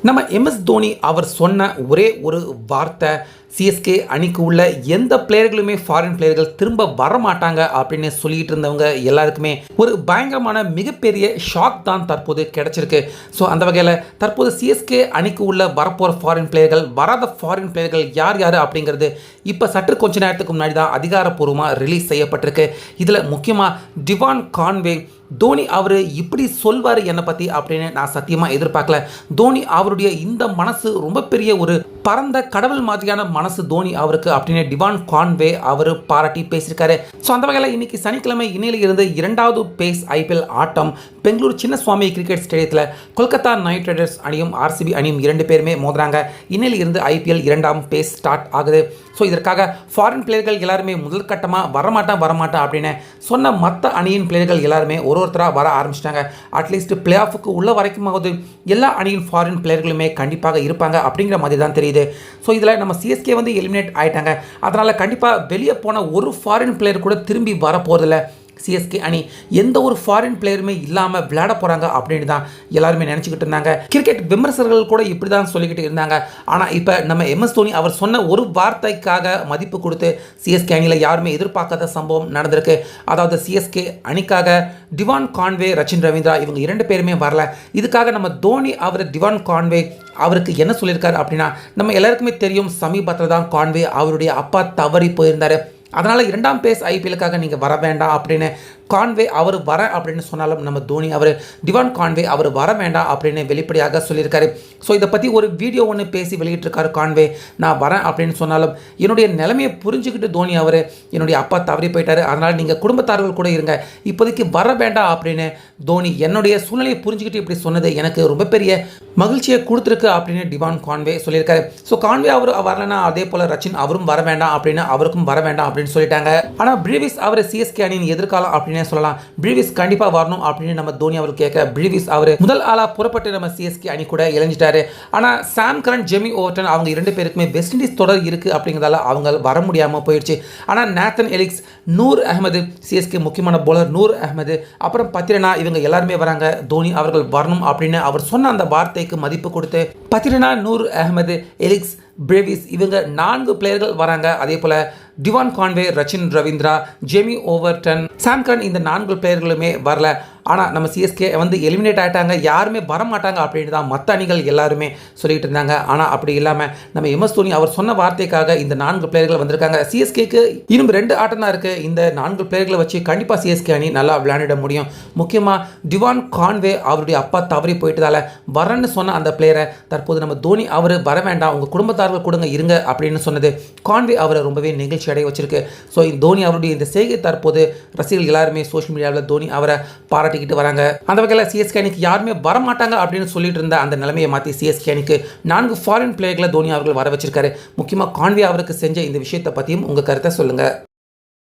நம்ம எம்எஸ் தோனி அவர் சொன்ன ஒரே ஒரு வார்த்தை, சிஎஸ்கே அணிக்கு உள்ள எந்த பிளேயர்களுமே ஃபாரின் பிளேயர்கள் திரும்ப வரமாட்டாங்க அப்படின்னு சொல்லிட்டு இருந்தவங்க எல்லாருக்குமே ஒரு பயங்கரமான மிகப்பெரிய ஷாக் தான் தற்போது கிடைச்சிருக்கு. ஸோ அந்த வகையில் தற்போது சிஎஸ்கே அணிக்கு உள்ள வரப்போகிற ஃபாரின் பிளேயர்கள், வராத ஃபாரின் பிளேயர்கள் யார் யார் அப்படிங்கிறது இப்போ சற்று கொஞ்ச நேரத்துக்கு முன்னாடி தான் அதிகாரப்பூர்வமாக ரிலீஸ் செய்யப்பட்டிருக்கு. இதில் முக்கியமாக டிவான் கான்வே, தோனி அவர் இப்படி சொல்வார் என்னை பற்றி அப்படின்னு நான் சத்தியமாக எதிர்பார்க்கல. தோனி அவருடைய இந்த மனசு ரொம்ப பெரிய ஒரு பரந்த கடவுள் மாதிரியான மனசு தோனி அவருக்கு அப்படின்னு டிவான் கான்வே அவர் பாராட்டி பேசியிருக்காரு. ஸோ அந்த வகையில் இன்னைக்கு சனிக்கிழமை இன்னையில் இருந்து இரண்டாவது பேஸ் ஐபிஎல் ஆட்டம் பெங்களூர் சின்னசுவாமி கிரிக்கெட் ஸ்டேடியத்தில் கொல்கத்தா நைட் ரைடர்ஸ் அணியும் ஆர்சிபி அணியும் இரண்டு பேருமே மோதுறாங்க. இன்னையில் இருந்து ஐபிஎல் இரண்டாம் பேஸ் ஸ்டார்ட் ஆகுது. ஸோ இதற்காக ஃபாரின் பிளேயர்கள் எல்லாருமே முதல் கட்டமாக வரமாட்டான் அப்படின்னு சொன்ன மற்ற அணியின் பிளேயர்கள் எல்லாருமே ஒருத்தராக வர ஆரம்பிச்சிட்டாங்க. அட்லீஸ்ட் பிளே ஆஃபுக்கு உள்ள வரைக்குமாவது எல்லா அணியின் ஃபாரின் பிளேயர்களுமே கண்டிப்பாக இருப்பாங்க அப்படிங்கிற மாதிரி தான் தெரியுது. ஸோ இதில் நம்ம சிஎஸ்கே வந்து எலிமினேட் ஆகிட்டாங்க. அதனால் கண்டிப்பாக வெளியே போன ஒரு ஃபாரின் பிளேயர் கூட திரும்பி வர போகிறதில்ல. சிஎஸ்கே அணி எந்த ஒரு ஃபாரின் பிளேயருமே இல்லாமல் விளையாட போகிறாங்க அப்படின்னு தான் எல்லாருமே நினச்சிக்கிட்டு இருந்தாங்க. கிரிக்கெட் விமர்சகர்கள் கூட இப்படி தான் சொல்லிக்கிட்டு இருந்தாங்க. ஆனால் இப்போ நம்ம எம்எஸ் தோனி அவர் சொன்ன ஒரு வார்த்தைக்காக மதிப்பு கொடுத்து சிஎஸ்கே அணியில் யாருமே எதிர்பார்க்காத சம்பவம் நடந்திருக்கு. அதாவது சிஎஸ்கே அணிக்காக டிவான் கான்வே, ரச்சின் ரவீந்திரா இவங்க இரண்டு பேருமே வரல. இதுக்காக நம்ம தோனி அவர் டிவான் கான்வே அவருக்கு என்ன சொல்லியிருக்காரு அப்படின்னா, நம்ம எல்லாருக்குமே தெரியும் சமீபத்தில் தான் கான்வே அவருடைய அப்பா தவறி போயிருந்தார். அதனால் இரண்டாம் பேஸ் ஐபிஎலுக்காக நீங்கள் வர வேண்டாம் அப்படின்னு கான்வே அவர் வர அப்படின்னு சொன்னாலும் நம்ம தோனி அவர் டிவான் கான்வே அவர் வர வேண்டாம் அப்படின்னு வெளிப்படையாக சொல்லியிருக்காரு. ஸோ இதை பற்றி ஒரு வீடியோ ஒன்று பேசி வெளியிட்டிருக்காரு கான்வே. நான் வரேன் அப்படின்னு சொன்னாலும் என்னுடைய நிலைமையை புரிஞ்சுக்கிட்டு தோனி அவர் என்னுடைய அப்பா தவறி போயிட்டார், அதனால் நீங்கள் குடும்பத்தார்கள் கூட இருங்க, இப்போதைக்கு வர வேண்டாம் அப்படின்னு தோனி என்னுடைய சூழ்நிலையை புரிஞ்சுக்கிட்டு இப்படி சொன்னது எனக்கு ரொம்ப பெரிய மகிழ்ச்சியை கொடுத்துருக்கு அப்படின்னு டிவான் கான்வே சொல்லியிருக்காரு. ஸோ கான்வே அவர் வரலன்னா அதே போல் ரச்சின் அவரும் வர வேண்டாம் அப்படின்னு அவருக்கும் வர வேண்டாம் அப்படின்னு சொல்லிட்டாங்க. ஆனால் பிரீவிஸ் அவர் சிஎஸ்கே அணியின் எதிர்காலம் அப்படின்னு சொல்லலாம். பிரீவிஸ் கண்டிப்பாக வரணும் அப்படின்னு நம்ம தோனி அவர் கேட்க, பிரீவிஸ் அவர் முதல் ஆளாக புறப்பட்டு நம்ம சிஎஸ்கே அணி கூட இணைஞ்சிட்டாரு. ஆனால் சாம் கரன், ஜெமி ஓவர்டன் அவங்க இரண்டு பேருக்குமே வெஸ்ட் இண்டீஸ் தொடர் இருக்குது அப்படிங்கிறதால அவங்க வர முடியாமல் போயிடுச்சு. ஆனால் நேத்தன் எலிக்ஸ், நூர் அஹமது, சிஎஸ்கே முக்கியமான போலர் நூர் அஹமது, அப்புறம் பத்திரனா இவங்க எல்லாருமே வராங்க. தோனி அவர்கள் வரணும் அப்படின்னு அவர் சொன்ன அந்த வார்த்தைக்கு மதிப்பு கொடுத்து பத்திரனா, நூர் அஹமது, எலிக்ஸ், பிரேவிஸ் இவங்க 4 பிளேயர்கள் வராங்க. அதே போல் Devon Conway, Rachin Ravindra, Jamie Overton, Sam Curran இந்த 4 பிளேயர்களுமே வரல. ஆனால் நம்ம சிஎஸ்கே வந்து எலிமினேட் ஆகிட்டாங்க, யாருமே வரமாட்டாங்க அப்படின்னு தான் மற்ற அணிகள் எல்லாருமே சொல்லிட்டு இருந்தாங்க. ஆனால் அப்படி இல்லாமல் நம்ம எம்எஸ் தோனி அவர் சொன்ன வார்த்தைக்காக இந்த 4 பிளேயர்கள் வந்திருக்காங்க. சிஎஸ்கேக்கு இன்னும் 2 ஆட்டம் தான் இருக்குது. இந்த 4 பிளேயர்களை வச்சு கண்டிப்பாக சிஎஸ்கே அணி நல்லா விளையாடிட முடியும். முக்கியமாக டிவான் கான்வே அவருடைய அப்பா தவறி போயிட்டதால வரன்னு சொன்ன அந்த பிளேயரை தற்போது நம்ம தோனி அவர் வர வேண்டாம், உங்கள் குடும்பத்தார்கள் கொடுங்க இருங்க அப்படின்னு சொன்னது கான்வே அவரை ரொம்பவே நிகழ்ச்சி அடைய வச்சிருக்கு. ஸோ தோனி அவருடைய இந்த செய்கை தற்போது ரசிகர்கள் எல்லாருமே சோஷியல் மீடியாவில் தோனி அவரை பாராட்டிக்கிட்டு வராங்க. அந்த வகையில் சிஎஸ்கே அணிக்கு யாருமே வரமாட்டாங்க அப்படின்னு சொல்லிட்டு இருந்த அந்த நிலைமையை மாற்றி சிஎஸ்கே அணிக்கு 4 ஃபாரின் பிளேயர்களை தோனி அவர்கள் வர வச்சிருக்காரு. முக்கியமாக கான்வே அவருக்கு செஞ்ச இந்த விஷயத்தை பற்றியும் உங்கள் கருத்தை சொல்லுங்கள்.